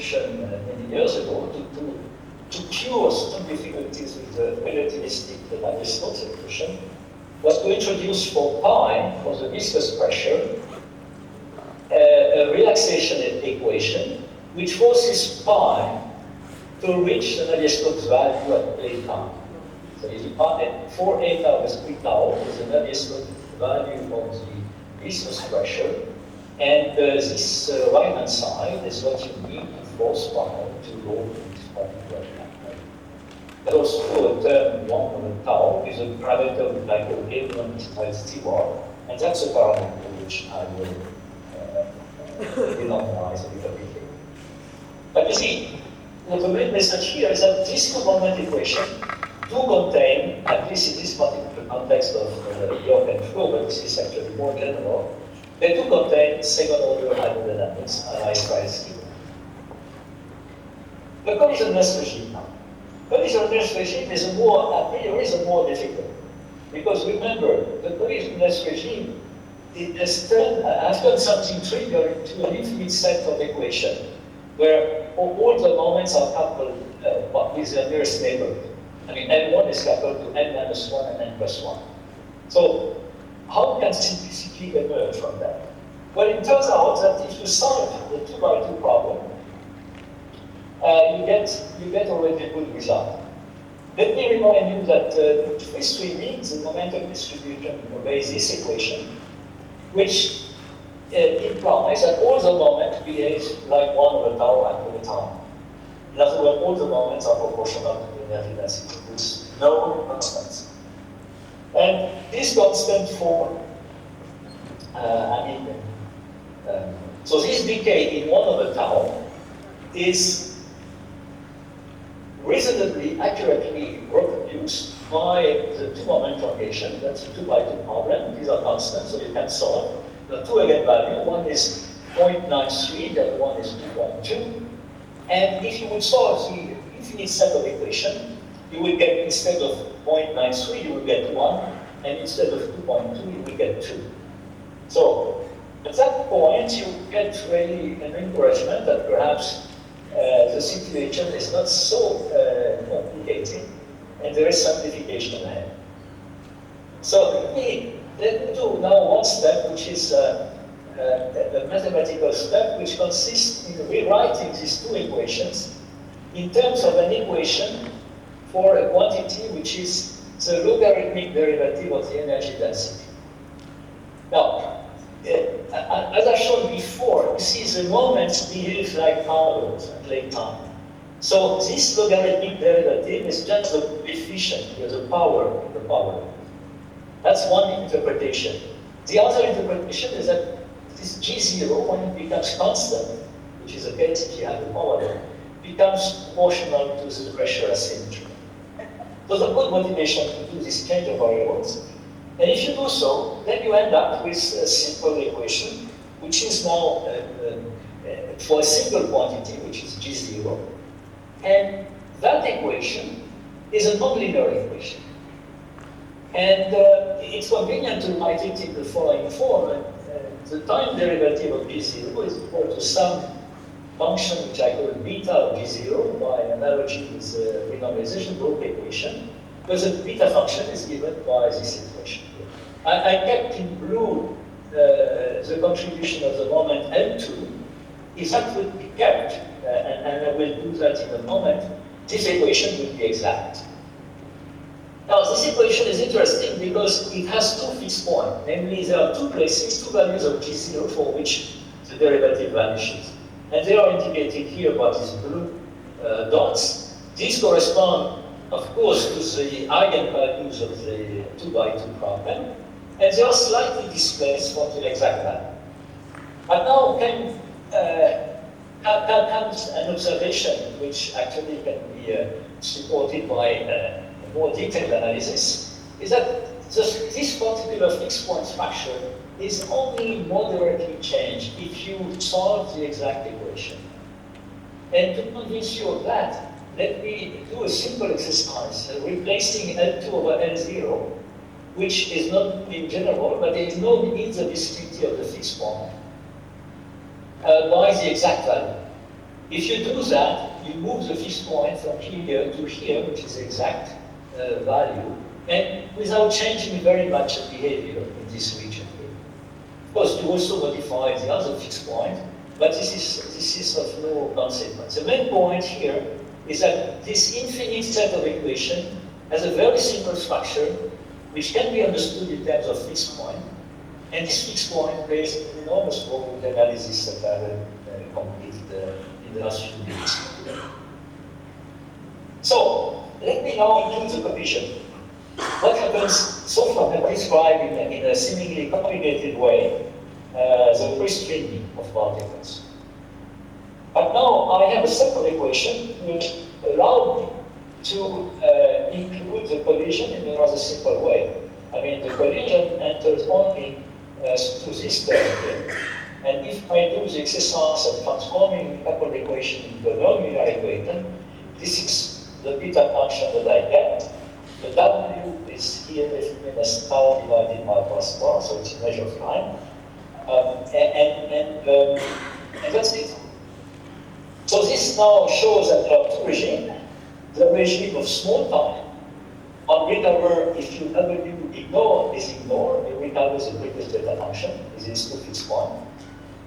solution many years ago to cure some difficulties with the relativistic Navier-Stokes solution was to introduce for pi, for the viscous pressure, a relaxation equation which forces pi to reach the Navier-Stokes value at a time. So if you find 4 eta with 3 tau is the Navier-Stokes value of the viscous pressure, and this right-hand side is what you need to force pi to go to this particular pattern. There's also a term 1 over tau is a parameter with like a A1 times T bar, and that's a parameter which I will denomize a little bit later. But you see, the main message here is that this two-moment equation do contain, at least in this particular context of York and flow, but this is actually more general, they do contain second-order hydrodynamics, analyzed by zero. The collisionless regime now. Collisionless regime is a more difficult, because remember, the collisionless regime has done something trivial to an infinite set of equations, where all the moments are coupled with their nearest neighborhood. I mean, n1 is coupled to n-1 and n+1. So, how can simplicity emerge from that? Well, it turns out that if you solve the 2x2 problem, you get already a good result. Let me remind you that history means the momentum distribution obeys this equation, which implies that all the moments behave like 1 over tau at all time. In other words, all the moments are proportional to the energy density with no constants. And this constant form, so this decay in 1 over tau is reasonably accurately reproduced by the two-moment prolongation. That's a 2x2 problem. These are constants, so you can solve. The two eigenvalues, one is 0.93, the other one is 2.2. And if you would solve the infinite set of equations, you will get, instead of 0.93, you will get 1, and instead of 2.2, you will get 2. So, at that point, you get really an encouragement that perhaps the situation is not so complicated, and there is simplification ahead. So, let me do now one step, which is a mathematical step, which consists in rewriting these two equations in terms of an equation for a quantity which is the logarithmic derivative of the energy density. Now, as I've shown before, you see the moments behave like particles at late time. So this logarithmic derivative is just the coefficient, the power of the power. That's one interpretation. The other interpretation is that this G0, when it becomes constant, which is the case if you have the power there, becomes proportional to the pressure asymmetry. So the good motivation to do this change of variables. And if you do so, then you end up with a simple equation, which is now for a single quantity, which is G0. And that equation is a nonlinear equation. And it's convenient to write it in the following form. The time derivative of G0 is equal to some function which I call beta of G0 by analogy with the renormalization group equation, because the beta function is given by this equation. I kept in blue the contribution of the moment L2. If that would be kept, and I will do that in a moment, this equation would be exact. Now, this equation is interesting because it has two fixed points. Namely, there are two places, two values of G0 for which the derivative vanishes. And they are indicated here by these blue dots. These correspond, of course, to the eigenvalues of the 2x2 problem. And they are slightly displaced from the exact value. But now comes an observation which actually can be supported by a more detailed analysis, is that this particular fixed point structure is only moderately changed if you solve the exact equation. And to convince you of that, let me do a simple exercise, replacing L2 over L0, which is not in general, but there is no need the vicinity of the fixed point, by the exact value. If you do that, you move the fixed point from here to here, which is the exact value, and without changing very much the behavior in this region here. Of course, you also modify the other fixed point, but this is of no consequence. The main point here is that this infinite set of equations has a very simple structure which can be understood in terms of fixed point, and this fixed point plays an enormous role in the analysis that I will complete in the last few minutes. So, let me now include the collision. What happens, so far I described in a seemingly complicated way the free streaming of particles. But now I have a separate equation which allows me to include the collision in a rather simple way. I mean, the collision enters only to this term here. And if I do the exercise of transforming the coupled equation into a nonlinear equation, this is the beta function that I get. The W is here defined as tau divided by plus 1, so it's a measure of time. And that's it. So this now shows that there are two regimes. The regime of small time. On recover, if you W ignore is ignored, you recover the previous beta function. This is two fixed point.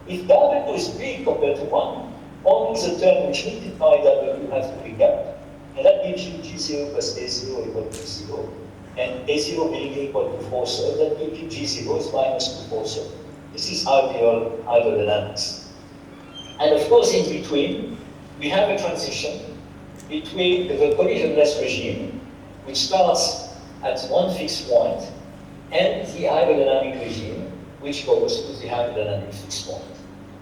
If W is big compared to 1, only the term which multiply W has to be kept. And that gives you G0 plus A0 equal to 0. And A0 being equal to 4 thirds, that gives you G0 is minus 2 4 thirds. This is ideal hydrodynamics. And of course, in between, we have a transition between the collisionless regime, which starts at one fixed point, and the hydrodynamic regime, which goes to the hydrodynamic fixed point.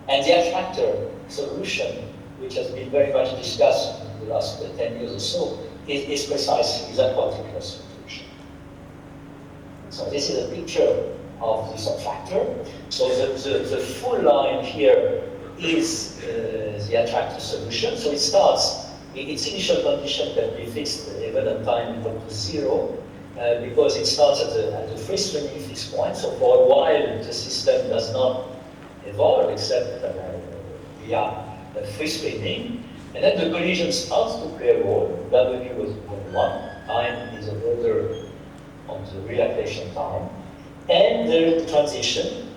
And the attractor solution, which has been very much discussed in the last 10 years or so, is precisely that particular solution. So this is a picture of this attractor. So the full line here is the attractor solution. So it starts, its initial condition can be fixed even at time equal to 0, because it starts at the free streaming fixed point. So for a while, the system does not evolve except via free streaming. And then the collision starts to play a role. W is 1, time is an order of the relaxation time. And there is a transition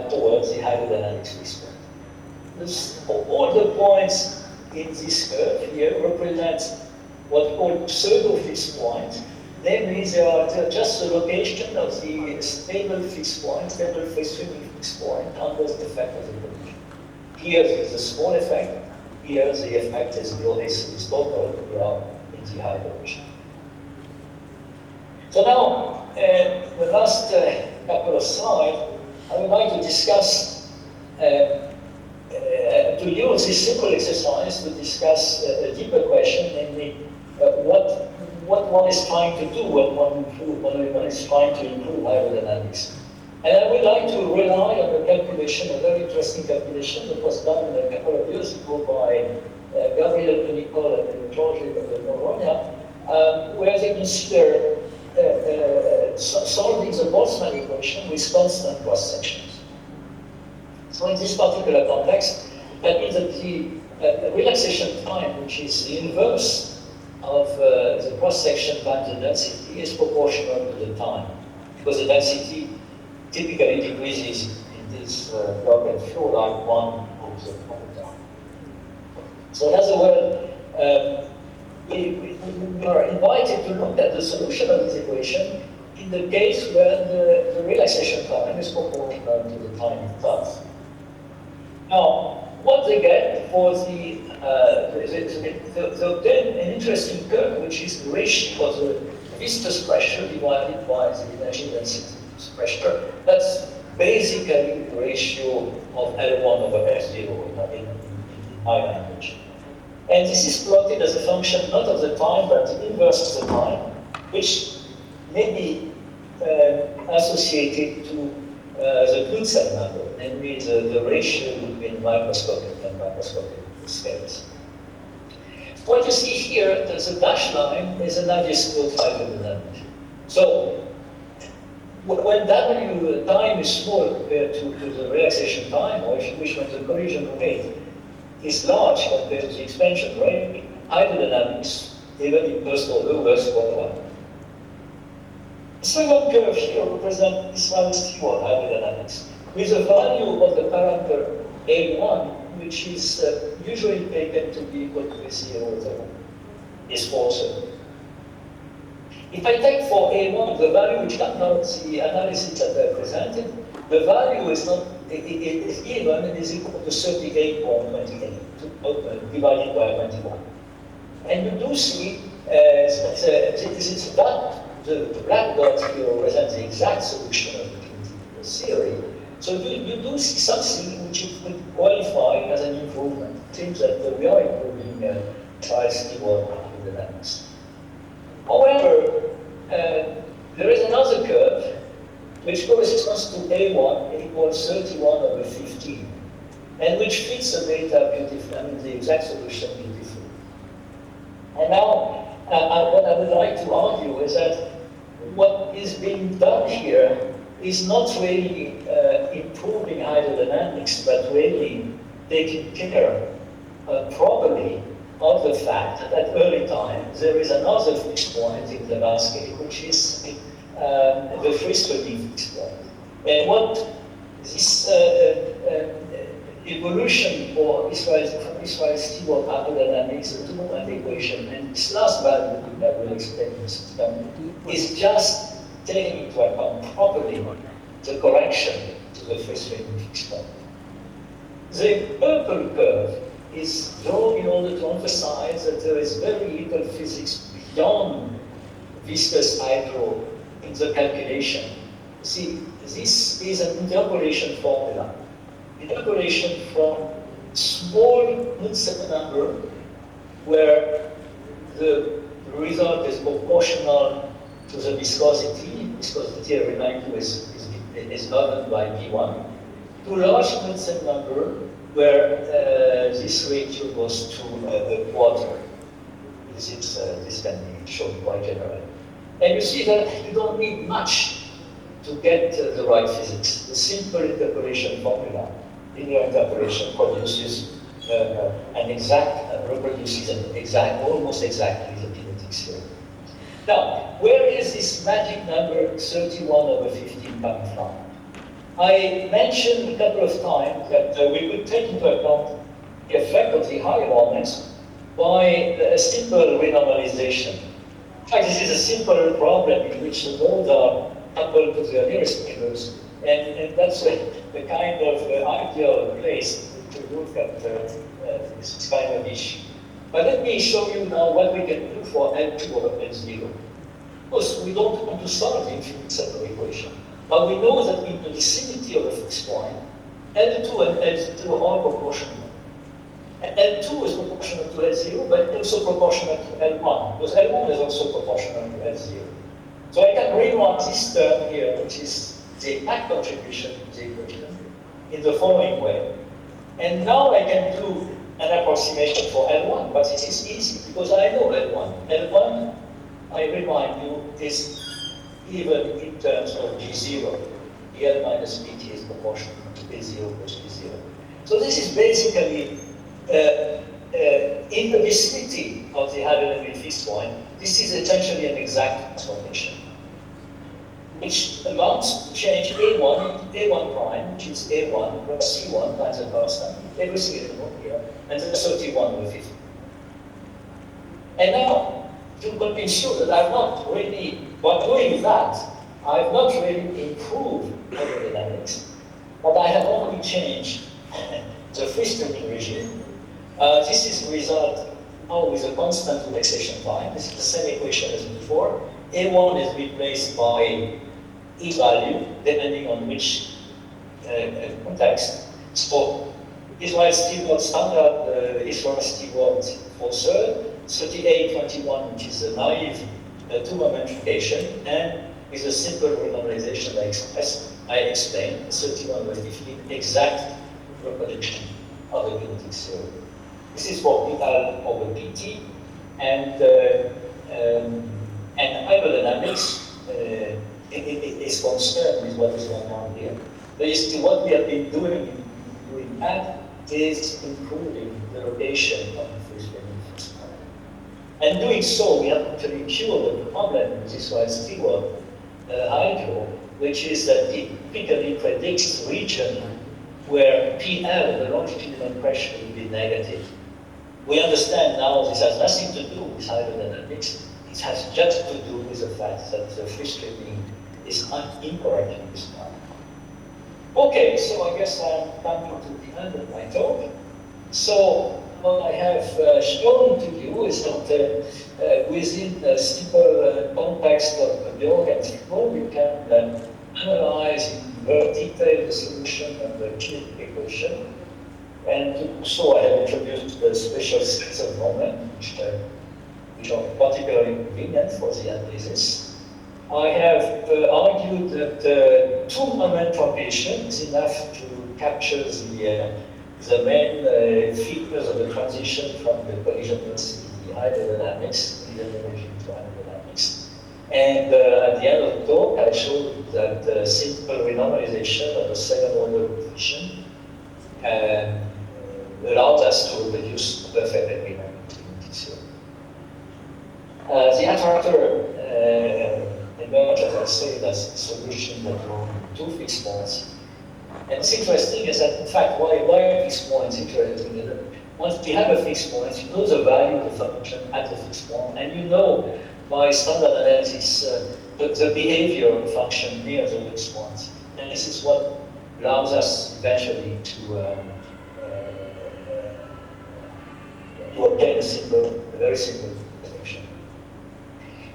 towards the hydrodynamics fixed point. All the points in this curve here represent what we call pseudo-fixed points. Namely, they are just the location of the stable fixed point, stable free streaming fixed point under the effect of the collision. Here is a small effect. Here the effect is total in the high direction. So now, the last couple of slides, I would like to discuss, to use this simple exercise to discuss a deeper question, namely what one is trying to do when one is trying to improve hydrodynamics. And I would like to rely on a calculation, a very interesting calculation that was done a couple of years ago by Gabriel Nicole and George Noronha, where they consider solving the Boltzmann equation with constant cross sections. So in this particular context, that means that the relaxation time, which is the inverse of the cross section times the density, is proportional to the time, because the density typically decreases in this block and flow like 1 over the time. So in other words, we are invited to look at the solution of this equation in the case where the relaxation time is proportional to the time itself. Now, what they get for they obtain an interesting curve, which is the ratio of the viscous pressure divided by the energy density pressure. That's basically the ratio of L1 over F0 in high language. And this is plotted as a function not of the time, but the inverse of the time, which may be associated to the Knudsen number, namely the ratio between microscopic and macroscopic scales. What you see here, the dashed line is a Navier-Stokes hydrodynamic. So when W time is small compared to the relaxation time, or if you wish, when the collision rate, is large compared to the expansion rate, hydrodynamics, even in burst order, works quite well. The second curve here represents Israel's T1 hydrodynamics, with a value of the parameter A1, which is usually taken to be equal to 0, is false. If I take for A1 the value which comes out the analysis that I presented, the value is not is given and is equal to 38.28 divided by 21. And you do see this is that the black dots here represent the exact solution of the theory. So you do see something which would qualify as an improvement. It seems that we are improving Charles Stewart hydrodynamics. However, there is another curve which corresponds to A1 equals 31/15, and which fits the data beautifully, I mean the exact solution beautifully. And now, what I would like to argue is that what is being done here is not really improving hydrodynamics, but really taking care properly of the fact that at early time there is another fixed point in the landscape, which is the free-spinning fixed point. And what this evolution for Israel's T1 hydrodynamics, the two-moment equation, and this last value that I will explain in this time, is just taking into account properly the correction to the free-spinning fixed point. The purple curve is drawn in order to emphasize that there is very little physics beyond viscous hydro in the calculation. See, this is an interpolation formula. Interpolation from small Knudsen number where the result is proportional to the viscosity. Viscosity, I remind you, is governed by V1. To large Knudsen number where this ratio goes to a quarter. This can be shown quite generally. And you see that you don't need much to get the right physics. The simple interpolation formula, linear interpolation, produces an exact, reproduces an exact, almost exactly the kinetic theory. Now, where is this magic number 31/15 coming from? I mentioned a couple of times that we could take into account the effect of the high moments by a simple renormalization. In fact, this is a simple problem in which the nodes are coupled to their nearest neighbors, and that's the kind of ideal place to look at this kind of issue. But let me show you now what we can do for L2 over L0. Of course, we don't want to solve the infinite circle equation. But we know that in the vicinity of a fixed point, L2 and L0 are proportional. And L2 is proportional to L0, but also proportional to L1, because L1 is also proportional to L0. So I can rewrite this term here, which is the impact contribution to the equation, in the following way. And now I can do an approximation for L1, but it is easy, because I know L1. L1, I remind you, is even in terms of G0, L minus Pt is proportional to P0 plus P0. So this is basically, in the vicinity of the hydrodynamic fixed point, this is essentially an exact transformation, which amounts to change A1 into A1 prime, which is A1 plus C1 times the constant, everything is known here, and then 31/50. And now, to convince you that I'm not really, by doing that, I've not really improved hydrodynamics, but I have only changed the free-spinning regime. This is the result now with a constant relaxation time. This is the same equation as before. A1 is replaced by E value, depending on which context. So Israel Stewart standard, Israel Stewart for third, 38/21, which is a naive two-moment multiplication, and with a simple renormalization I explained, 31/15 exact reproduction of the kinetic theory. This is for P-L over Pt, and hydrodynamics is concerned with what is going on here. Basically, what we have been doing in MMAP is improving the rotation of the free spinning fixed point. And doing so, we have actually cured the problem with this one Stewart hydro, which is that it typically predicts region where PL, the longitudinal pressure, will be negative. We understand now this has nothing to do with hydrodynamics. It has just to do with the fact that the free streaming is incorrect in this part. Okay, so I guess I'm coming to the end of my talk. So what I have shown to you is that within the simple context of the organism, you can analyze in very detail the solution of the kinetic equation. And so I have introduced the special sets of moments, which are particularly convenient for the analysis. I have argued that two moment propagation is enough to capture the main features of the transition from the collision velocity hydrodynamics, collision energy to hydrodynamics. And at the end of the talk, I showed that simple renormalization of the second order coefficient allows us to reduce perfect agreement between these. The attractor emerged, as I said, as a solution that were two fixed points. And what's interesting is that, in fact, why fixed points interesting? Once you have a fixed point, you know the value of the function at the fixed point, and you know by standard analysis the behavior of the function near the fixed point. And this is what allows us eventually to obtain a very simple solution.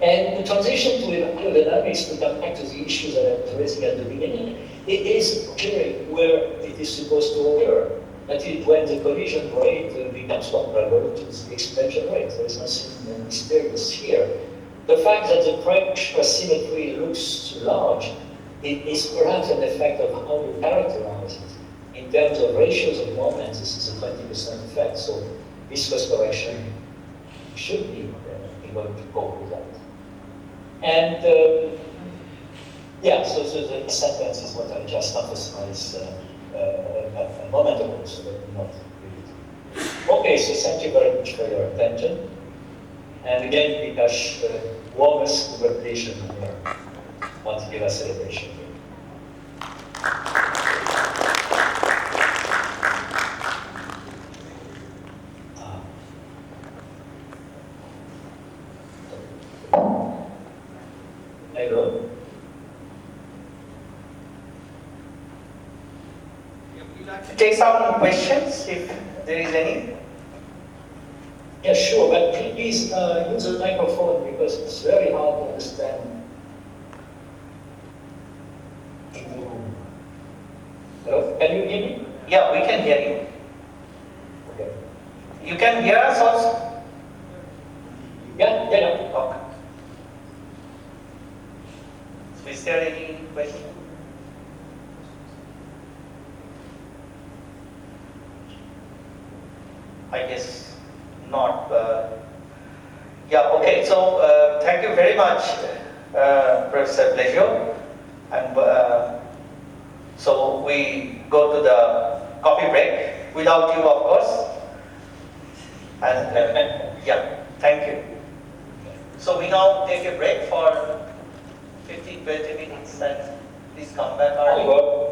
And the transition to electrical dynamics, to come back to the issues that I was raising at the beginning, it is occurring where it is supposed to occur. That is when the collision rate becomes comparable to the expansion rate. There is nothing mysterious here. The fact that the pressure symmetry looks large, it is perhaps an effect of how you characterize it. In terms of ratios of moments, this is a 20% effect. So viscous correction should be able to cope with that. And yeah, so the sentence is what I just emphasized a moment ago, so that we not repeat. Okay, so thank you very much for your attention. And again, Vikash, warmest congratulations on your one-year celebration. Hello. Take some questions if there is any. Yeah, sure, but please use the microphone because it's very hard to understand in the room. Hello? Can you hear me? Yeah, we can hear you. Okay. You can hear us also? Yeah. Okay. So is there any question? I guess not. Yeah, okay, so thank you very much, Professor Pleasure. And so we go to the coffee break, without you, of course. And yeah, thank you. So we now take a break for 15-20 minutes, and please come back early.